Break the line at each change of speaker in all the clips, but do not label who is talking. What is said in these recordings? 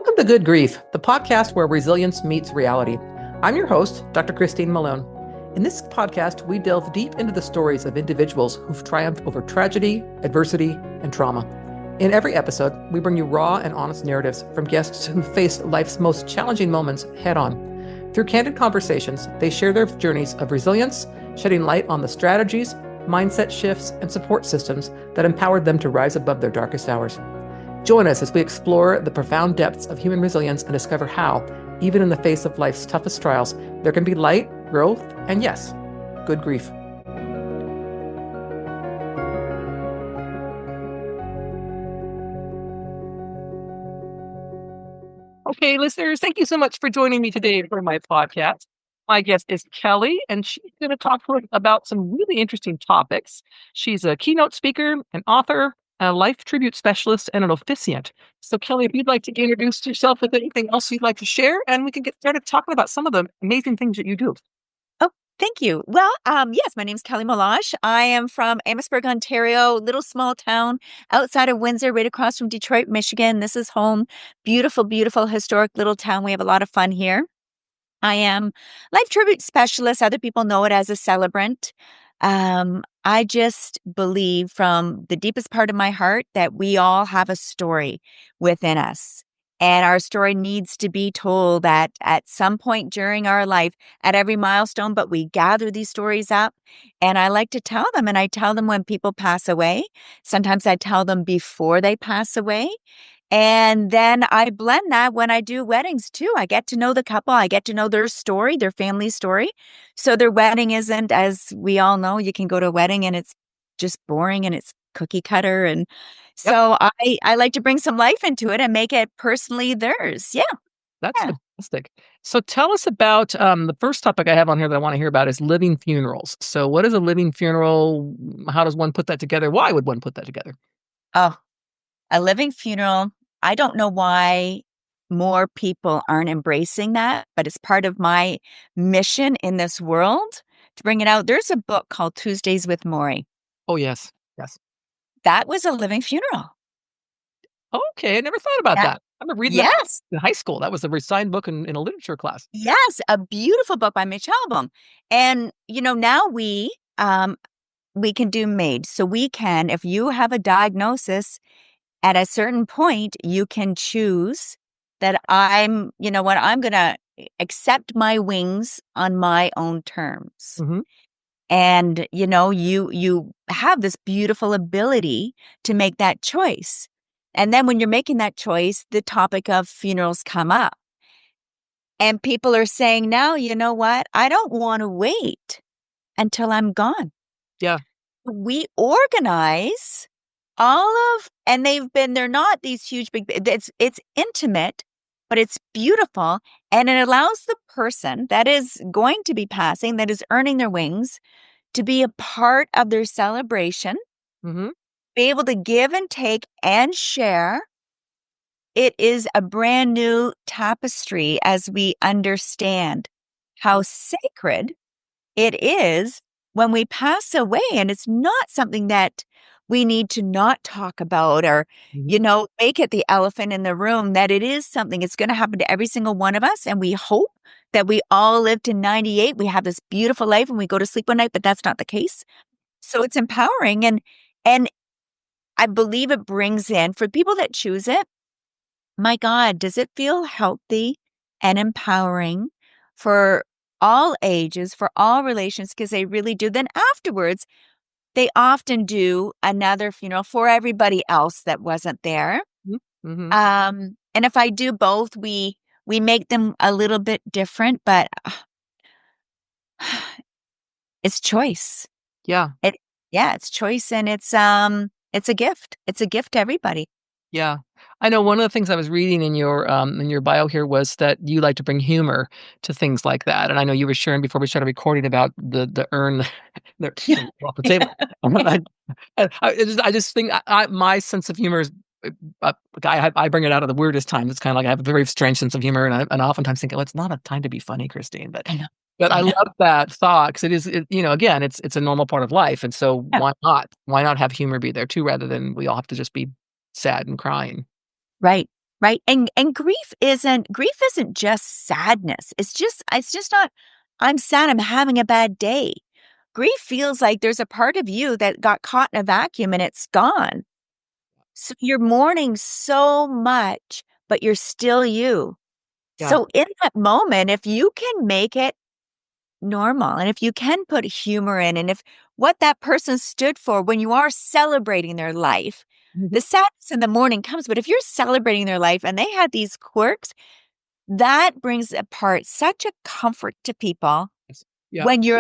Welcome to Good Grief, the podcast where resilience meets reality. I'm your host, Dr. Christine Malone. In this podcast, we delve deep into the stories of individuals who've triumphed over tragedy, adversity, and trauma. In every episode, we bring you raw and honest narratives from guests who faced life's most challenging moments head on. Through candid conversations, they share their journeys of resilience, shedding light on the strategies, mindset shifts, and support systems that empowered them to rise above their darkest hours. Join us as we explore the profound depths of human resilience and discover how, even in the face of life's toughest trials, there can be light, growth, and yes, good grief. Okay, listeners, thank you so much for joining me today for my podcast. My guest is Kelly, and she's going to talk about some really interesting topics. She's a keynote speaker, an author, a life tribute specialist, and an officiant. So, Kelly, if you'd like to introduce yourself with anything else you'd like to share, and we can get started talking about some of the amazing things that you do.
Oh, thank you. Well, yes, my name's Kelly Meloche. I am from Amherstburg, Ontario, little small town outside of Windsor, right across from Detroit, Michigan. This is home. Beautiful, beautiful, historic little town. We have a lot of fun here. I am life tribute specialist. Other people know it as a celebrant. I just believe from the deepest part of my heart that we all have a story within us. And our story needs to be told at some point during our life, at every milestone, but we gather these stories up. And I like to tell them, and I tell them when people pass away. Sometimes I tell them before they pass away. And then I blend that when I do weddings too. I get to know the couple. I get to know their story, their family story. So their wedding isn't, as we all know, you can go to a wedding and it's just boring and it's cookie cutter. And so I like to bring some life into it and make it personally theirs. Yeah.
That's fantastic. So tell us about the first topic I have on here that I want to hear about is living funerals. So what is a living funeral? How does one put that together? Why would one put that together?
Oh, a living funeral. I don't know why more people aren't embracing that, but it's part of my mission in this world to bring it out. There's a book called Tuesdays with Morrie.
Oh, yes. Yes.
That was a living funeral.
Okay. I never thought about that. I remember reading that in high school. That was a assigned book in a literature class.
Yes. A beautiful book by Mitch Albom. And, now we can do MAID. So we can, if you have a diagnosis, at a certain point, you can choose that I'm going to accept my wings on my own terms.
Mm-hmm.
And, you have this beautiful ability to make that choice. And then when you're making that choice, the topic of funerals come up. And people are saying now, you know what? I don't want to wait until I'm gone.
Yeah.
We organize and they're not these huge, big, it's intimate, but it's beautiful. And it allows the person that is going to be passing, that is earning their wings, to be a part of their celebration,
Mm-hmm.
be able to give and take and share. It is a brand new tapestry as we understand how sacred it is when we pass away. And it's not something that we need to not talk about or, make it the elephant in the room, that it is something. It's going to happen to every single one of us. And we hope that we all live to 98. We have this beautiful life and we go to sleep one night, but that's not the case. So it's empowering. And I believe it brings in, for people that choose it, my God, does it feel healthy and empowering for all ages, for all relations, because they really do. Then afterwards, they often do another funeral for everybody else that wasn't there.
Mm-hmm.
And if I do both, we make them a little bit different, but it's choice.
Yeah.
It's choice, and it's a gift. It's a gift to everybody.
Yeah. I know one of the things I was reading in your bio here was that you like to bring humor to things like that. And I know you were sharing before we started recording about the urn off the table. I just think my sense of humor is, I bring it out at the weirdest times. It's kind of like I have a very strange sense of humor, and I oftentimes think, well, it's not a time to be funny, Christine. But
I know.
But I love that thought because again, it's a normal part of life. And so why not? Why not have humor be there too, rather than we all have to just be sad and crying?
Right. right? And grief isn't just sadness. It's just not I'm sad, I'm having a bad day. Grief feels like there's a part of you that got caught in a vacuum and it's gone. So you're mourning so much, but you're still you.
Yeah.
So in that moment, if you can make it normal and if you can put humor in, and if what that person stood for when you are celebrating their life,
Mhm.
the sadness in the morning comes, but if you're celebrating their life and they had these quirks, that brings apart such a comfort to people
Yes. Yeah.
when you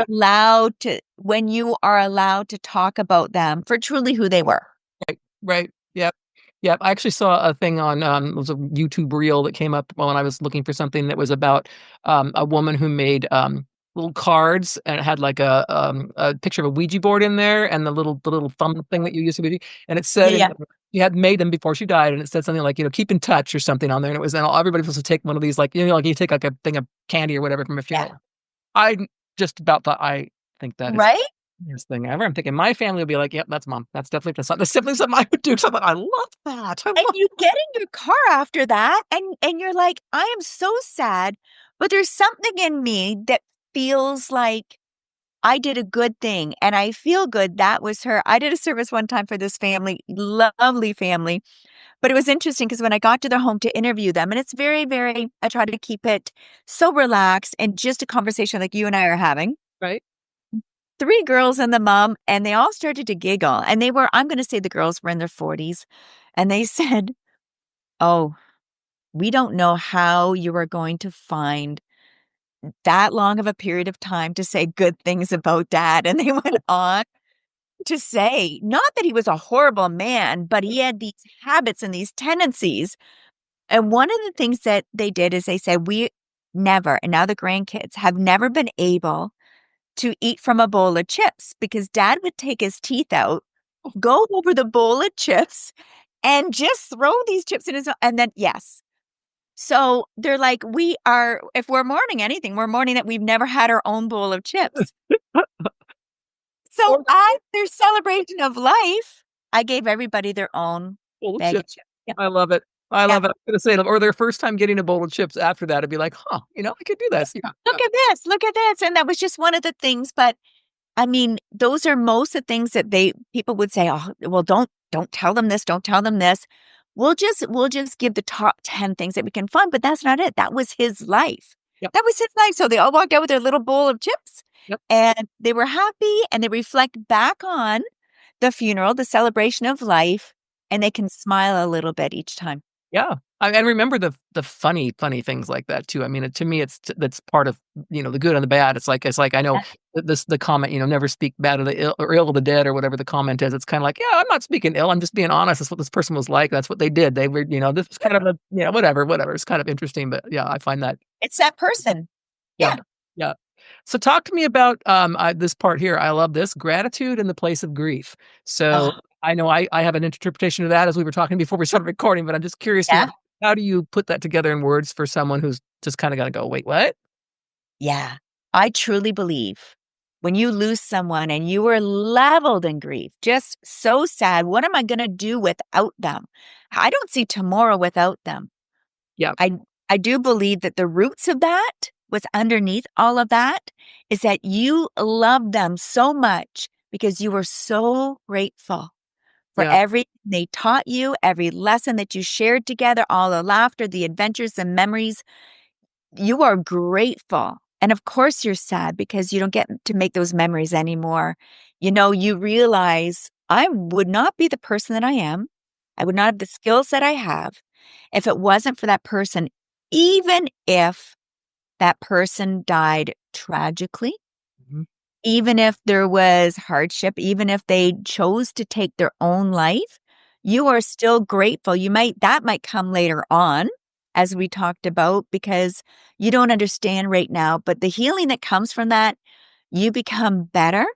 are allowed to talk about them for truly who they were.
Right, right. Yep. Yep. I actually saw a thing on, it was a YouTube reel that came up when I was looking for something that was about, a woman who made, little cards, and it had like a picture of a Ouija board in there and the little thumb thing that you use to Ouija, and it
Yeah,
said
yeah.
she had made them before she died, and it said something like, "Keep in touch," or something on there, and it was, and everybody was supposed to take one of these, like, like you take like a thing of candy or whatever from a
Yeah.
funeral. I just about thought, I think that is
Right?
weirdest thing ever. I'm thinking my family will be like, "Yep, that's mom. That's definitely something I would do." So I love that. I
And
love
you get in your car after that and you're like, "I am so sad, but there's something in me that feels like I did a good thing and I feel good." That was her. I did a service one time for this family, lovely family, but it was interesting because when I got to their home to interview them, and it's very, very I try to keep it so relaxed and just a conversation like you and I are having.
right?
3 girls and the mom, and they all started to giggle, and I'm gonna say the girls were in their 40s, and they said, "Oh, we don't know how you are going to find that long of a period of time to say good things about dad." And they went on to say, not that he was a horrible man, but he had these habits and these tendencies. And one of the things that they did is they said, "We never," and now the grandkids have never been able to eat from a bowl of chips because dad would take his teeth out, go over the bowl of chips, and just throw these chips in his and then yes. So they're like, if we're mourning anything, we're mourning that we've never had our own bowl of chips. So
Or
at their celebration of life, I gave everybody their own
bowl of
bag of
chips.
chips. Yeah.
I love it. I
Yeah.
love it. I'm gonna say, or their first time getting a bowl of chips after that, it'd be like, "Huh, I could do this." Yeah, yeah,
Look at this. And that was just one of the things. But I mean, those are most of the things that people would say, "Oh, well, don't tell them this, don't tell them this. We'll just give the top 10 things that we can find," but that's not it. That was his life.
yep,
That was his life. So they all walked out with their little bowl of chips
yep.
and they were happy and they reflect back on the funeral, the celebration of life, and they can smile a little bit each time.
Yeah, and remember the funny things like that too. I mean, to me, that's part of, the good and the bad. It's like I know
Yeah.
the comment, never speak bad of the ill or ill of the dead or whatever the comment is. It's kind of like, yeah, I'm not speaking ill. I'm just being honest. That's what this person was like. That's what they did. They were, this is kind of a, whatever. It's kind of interesting, but yeah, I find that.
It's that person.
Yeah,
Yeah.
yeah. So talk to me about this part here. I love this gratitude in the place of grief. So
Oh,
I know I have an interpretation of that as we were talking before we started recording, but I'm just curious,
yeah.
how do you put that together in words for someone who's just kind of got to go, wait, what?
Yeah. I truly believe when you lose someone and you are leveled in grief, just so sad, what am I going to do without them? I don't see tomorrow without them.
Yeah,
I I do believe that the roots of that, what's underneath all of that, is that you love them so much because you were so grateful for
yeah,
everything they taught you, every lesson that you shared together, all the laughter, the adventures, and memories. You are grateful. And of course, you're sad because you don't get to make those memories anymore. You realize I would not be the person that I am. I would not have the skills that I have if it wasn't for that person, even if that person died tragically,
mhm,
even if there was hardship, even if they chose to take their own life, you are still grateful. That might come later on, as we talked about, because you don't understand right now, but the healing that comes from that, you become better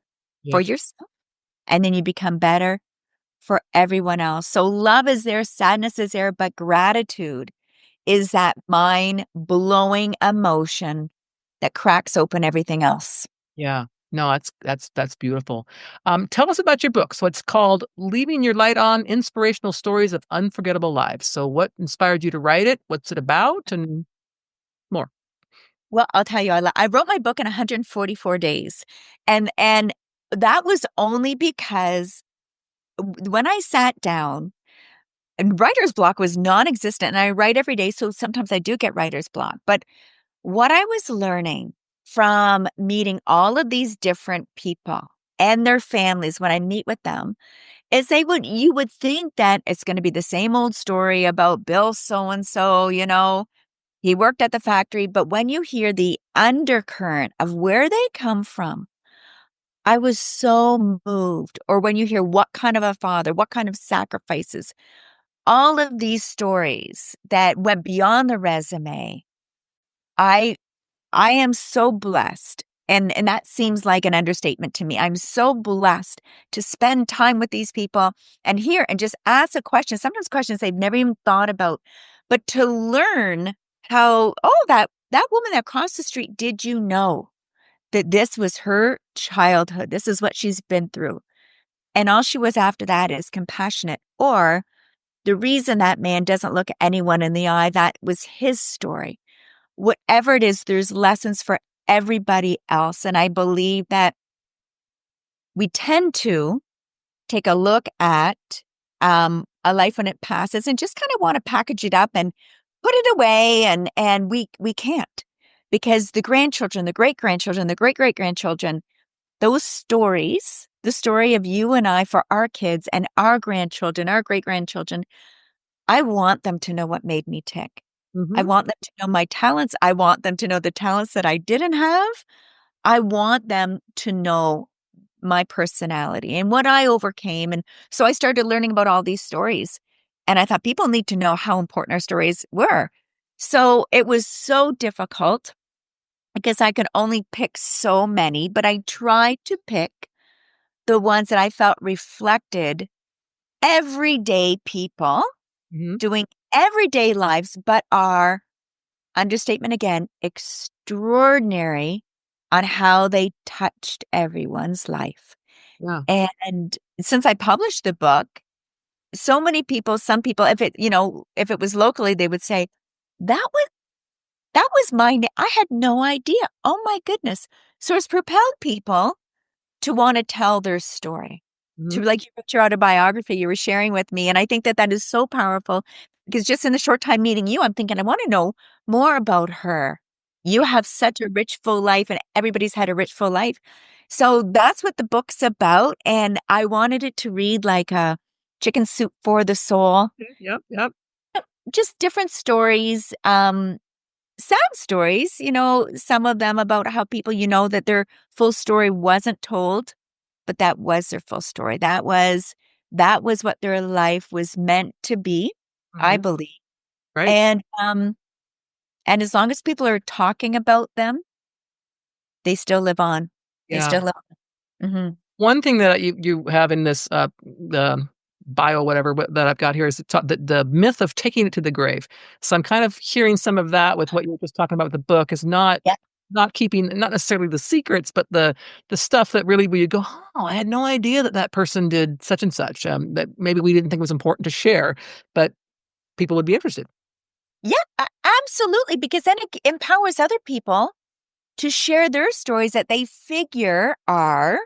for
yeah,
yourself and then you become better for everyone else. So love is there, sadness is there, but gratitude is that mind blowing emotion that cracks open everything else.
yeah. No, that's beautiful. Tell us about your book. So it's called Leaving Your Light On: Inspirational Stories of Unforgettable Lives. So what inspired you to write it? What's it about? And more.
Well, I'll tell you, I wrote my book in 144 days. And that was only because when I sat down, and writer's block was non-existent, and I write every day, so sometimes I do get writer's block. But what I was learning from meeting all of these different people and their families when I meet with them is you would think that it's going to be the same old story about Bill so and so, he worked at the factory. But when you hear the undercurrent of where they come from, I was so moved. Or when you hear what kind of a father, what kind of sacrifices, all of these stories that went beyond the resume. I I am so blessed. And that seems like an understatement to me. I'm so blessed to spend time with these people and hear and just ask a question, sometimes questions they've never even thought about, but to learn how, oh, that woman that crossed the street, did you know that this was her childhood? This is what she's been through. And all she was after that is compassionate. Or the reason that man doesn't look anyone in the eye, that was his story. Whatever it is, there's lessons for everybody else. And I believe that we tend to take a look at a life when it passes and just kind of want to package it up and put it away. And we can't, because the grandchildren, the great grandchildren, the great great grandchildren, those stories, the story of you and I for our kids and our grandchildren, our great grandchildren, I want them to know what made me tick. I
Hmm.
want them to know my talents. I want them to know the talents that I didn't have. I want them to know my personality and what I overcame. And so I started learning about all these stories. And I thought people need to know how important our stories were. So it was so difficult because I could only pick so many, but I tried to pick the ones that I felt reflected everyday people
Hmm.
doing everyday lives, but are, understatement again, extraordinary on how they touched everyone's life.
Yeah.
And since I published the book, so many people, some people, if it was locally, they would say, that was that was I had no idea. Oh my goodness. So it's propelled people to want to tell their story. To,
Hmm.
like, you wrote your autobiography you were sharing with me. And I think that that is so powerful because just in the short time meeting you, I'm thinking, I want to know more about her. You have such a rich, full life, and everybody's had a rich, full life. So that's what the book's about. And I wanted it to read like a chicken soup for the soul,
Yep. Yep.
just different stories, sad stories, some of them about how people, that their full story wasn't told, but that was their full story. That was what their life was meant to be, I
Hmm.
believe.
Right.
And as long as people are talking about them, they still live on. They
Yeah.
still live on.
One thing that you have in this the bio, whatever that I've got here, is the myth of taking it to the grave. So I'm kind of hearing some of that with what you were just talking about with the book, is
Yeah.
not keeping, not necessarily the secrets, but the stuff that really, where you go, oh, I had no idea that that person did such and such, that maybe we didn't think was important to share, but people would be interested.
Yeah, absolutely. Because then it empowers other people to share their stories that they figure are,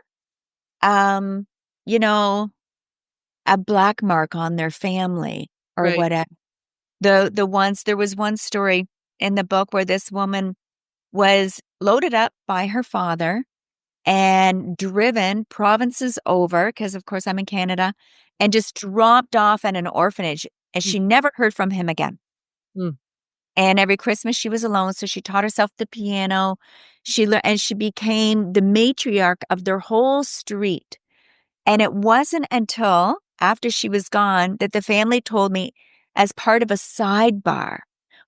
um, you know, a black mark on their family or
Right.
whatever. There was one story in the book where this woman was loaded up by her father and driven provinces over, because of course I'm in Canada, and just dropped off at an orphanage. And
Mm.
she never heard from him again.
Mm.
And every Christmas she was alone, so she taught herself the piano. And she became the matriarch of their whole street. And it wasn't until after she was gone that the family told me, as part of a sidebar,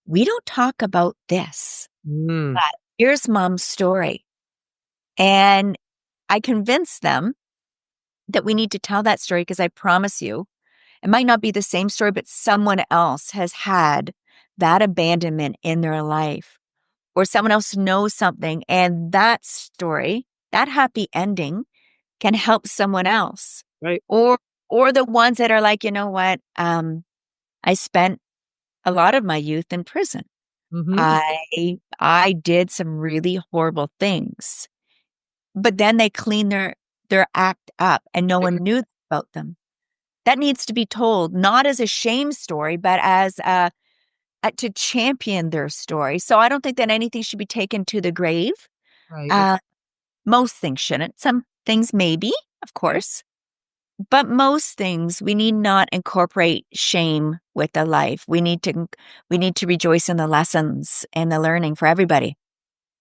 we don't talk about this,
Mm.
but here's mom's story. And I convinced them that we need to tell that story because I promise you, it might not be the same story, but someone else has had that abandonment in their life, or someone else knows something. And that story that happy ending can help someone else.
Right.
Or the ones that are like, you know what? I spent a lot of my youth in prison.
Hmm.
I did some really horrible things. But then they clean their act up and no one knew about them. That needs to be told, not as a shame story, but as to champion their story. So I don't think that anything should be taken to the grave.
Right.
Uh, most things shouldn't. Some things maybe, of
Yeah.
course, but most things we need not incorporate shame with the life. We need to rejoice in the lessons and the learning for everybody.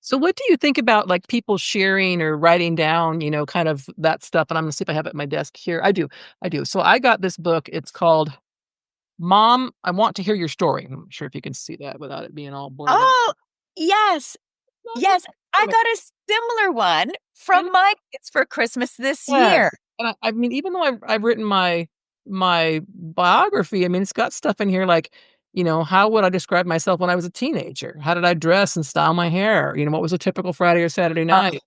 So what do you think about like people sharing or writing down, kind of that stuff? And I'm gonna see if I have it at my desk here. I do. I do. So I got this book. It's called Mom, I Want to Hear Your Story. I'm not sure if you can see that without it being all blurred out.
Oh, yes.
Not just
Yes, I got a similar one
and
from my kids for Christmas this
yes.
year.
And I mean, even though I've written my biography, I mean, it's got stuff in here like, how would I describe myself when I was a teenager? How did I dress and style my hair? What was a typical Friday or Saturday
Oh,
night?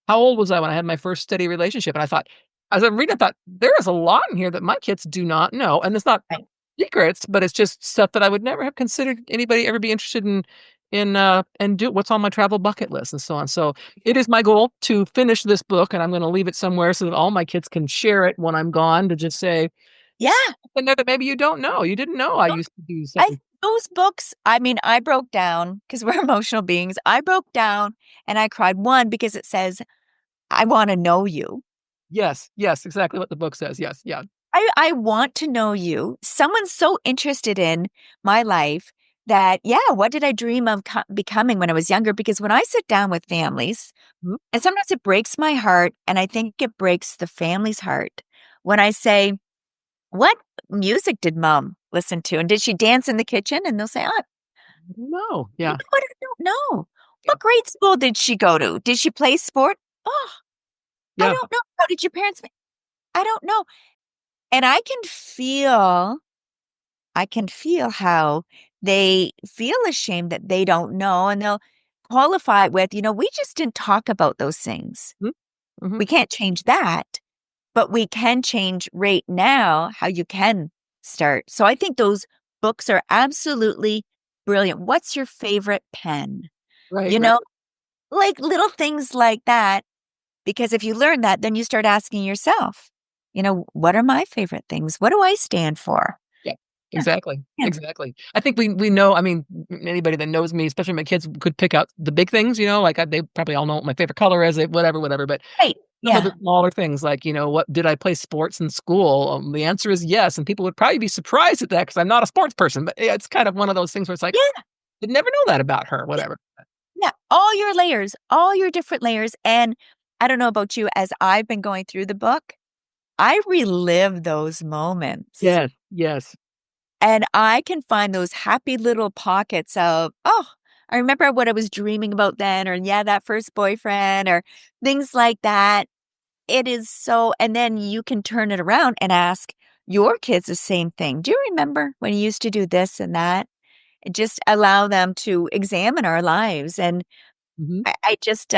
How old was I when I had my first steady relationship? And I thought, as I'm reading, I thought there is a lot in here that my kids do not know, and it's not
right.
secrets, but it's just stuff that I would never have considered anybody ever be interested in and do what's on my travel bucket list and so on. So it is my goal to finish this book, and I'm going to leave it somewhere so that all my kids can share it when I'm gone to just say
Yeah.
something there that maybe you don't know. You didn't know I used to do
I
something.
those books, I mean, I broke down because we're emotional beings. I broke down and I cried, one, because it says, "I wanna know you."
Yes, yes, exactly what the book says. Yes, yeah.
I want to know you. Someone's so interested in my life that, yeah, what did I dream of becoming when I was younger? Because when I sit down with families,
Mhm.
and sometimes it breaks my heart, and I think it breaks the family's heart when I say, "What music did mom listen to? And did she dance in the kitchen?" And they'll say, "Oh,
No,
you
yeah,
know what? I don't know.
yeah,
What grade school did she go to? Did she play sport? Oh, I
yeah.
don't know. How did your parents I don't know." And I can feel how they feel ashamed that they don't know, and they'll qualify it with, "We just didn't talk about those things."
Mhm, mhm.
We can't change that, but we can change right now how you can start. So I think those books are absolutely brilliant. What's your favorite pen?
Right,
You
right.
know, like little things like that, because if you learn that, then you start asking yourself, what are my favorite things? What do I stand for?
Yeah,
Yeah,
exactly,
yeah,
exactly. I think we know, I mean, anybody that knows me, especially my kids, could pick out the big things, like, they probably all know what my favorite color is, whatever, whatever, but
right.
some of the
Yeah,
smaller things, like, what did I play sports in school? The answer is yes, and people would probably be surprised at that because 'cause I'm not a sports person, but, yeah, it's kind of one of those things where it's like,
yeah,
"You'd never know that about her,"
yeah,
whatever.
yeah. All your layers, all your different layers. And I don't know about you, as I've been going through the book, I relive those moments.
Yes, yes.
And I can find those happy little pockets of, "Oh, I remember what I was dreaming about then," or, "Yeah, that first boyfriend," or things like that. It is so, and then you can turn it around and ask your kids the same thing. "Do you remember when you used to do this and that?" And just allow them to examine our lives, and
Mhm.
I just,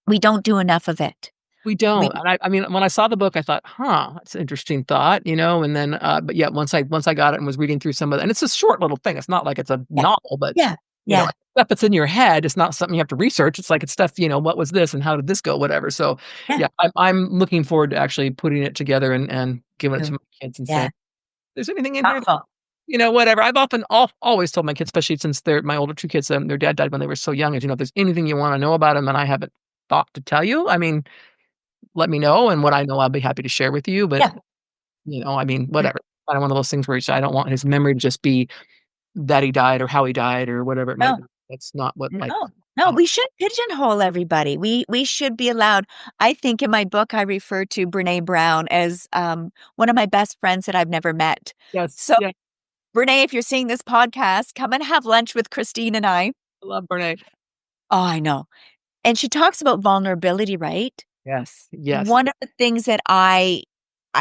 we don't do enough of it.
We
We
don't, and I mean, when I saw the book, I thought, "Huh, that's an interesting thought," and then, but yeah, once I got it and was reading through some of it, and it's a short little thing, it's not like it's a
Yeah,
novel, but,
yeah, yeah,
stuff that's in your head, it's not something you have to research, it's like it's stuff, what was this and how did this go, whatever, so,
yeah,
yeah, I'm looking forward to actually putting it together and giving it to
true.
my kids and saying,
Yeah,
"There's anything in here that"
thoughtful.
whatever. I've often always told my kids, especially since they're my older 2 kids, their dad died when they were so young, if there's anything you wanna know about him and I haven't thought to tell you, I mean, let me know, and what I know, I'll be happy to share with you, but,
Yeah,
I mean,
yeah,
whatever. Kinda one of those things where I don't want his memory to just be that he died or how he died or whatever it might
no.
be. That's not what, like,
No, no,
um
we shouldn't pigeonhole everybody. We should be allowed. I think in my book, I refer to Brene Brown as, one of my best friends that I've never met.
yes,
So,
yeah,
Brene, if you're seeing this podcast, come and have lunch with Christine and I.
I love Bernays.
Oh, I know. And she talks about vulnerability, right?
Yes, yes.
One of the things that I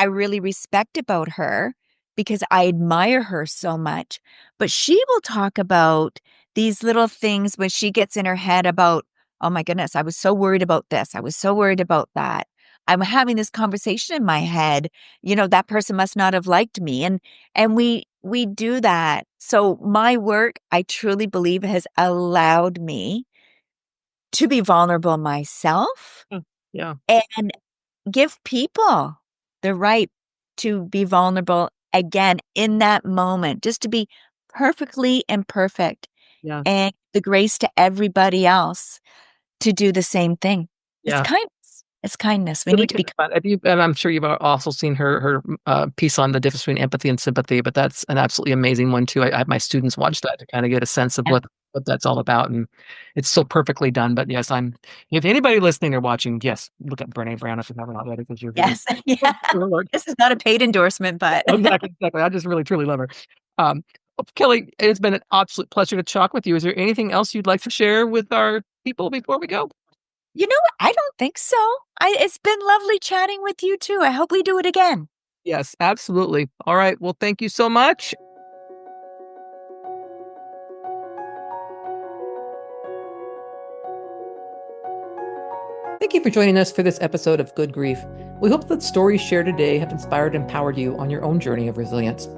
really respect about her, because I admire her so much, but she will talk about these little things when she gets in her head about, oh my goodness, I was so worried about this. I was so worried about that. I'm having this conversation in my head. That person must not have liked me. And we do that. So my work, I truly believe, has allowed me to be vulnerable myself
Yeah.
and give people the right to be vulnerable again in that moment, just to be perfectly imperfect,
Yeah.
and the grace to everybody else to do the same thing. It's
Yeah.
kindness. It's kindness. We
Really
need to
good.
be.
And I'm sure you've also seen her piece on the difference between empathy and sympathy, but that's an absolutely amazing one too. I have my students watch that to kind of get a sense of
Yeah.
what that's all about, and it's so perfectly done. But yes, if anybody listening or watching, yes, look at Brene Brown if you haven't already, because you're really
Yes. Yeah. This is not a paid endorsement, but
exactly. I just really truly love her. Um, Kelly, it's been an absolute pleasure to talk with you. Is there anything else you'd like to share with our people before we go?
you know what? I don't think so. It's been lovely chatting with you too. I hope we do it again.
Yes, absolutely. All right. Well, thank you so much. Thank you for joining us for this episode of Good Grief. We hope that the stories shared today have inspired and empowered you on your own journey of resilience.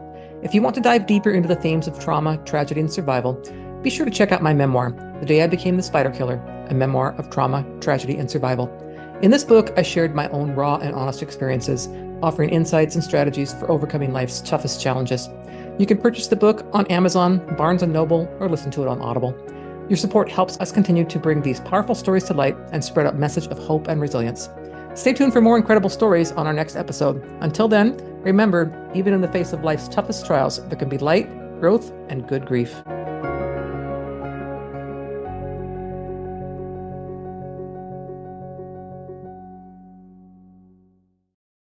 If you want to dive deeper into the themes of trauma, tragedy, and survival, be sure to check out my memoir, The Day I Became the Spider Killer, a memoir of trauma, tragedy, and survival. In this book, I shared my own raw and honest experiences, offering insights and strategies for overcoming life's toughest challenges. You can purchase the book on Amazon, Barnes & Noble, or listen to it on Audible. Your support helps us continue to bring these powerful stories to light and spread a message of hope and resilience. Stay tuned for more incredible stories on our next episode. Until then, remember, even in the face of life's toughest trials, there can be light, growth, and good grief.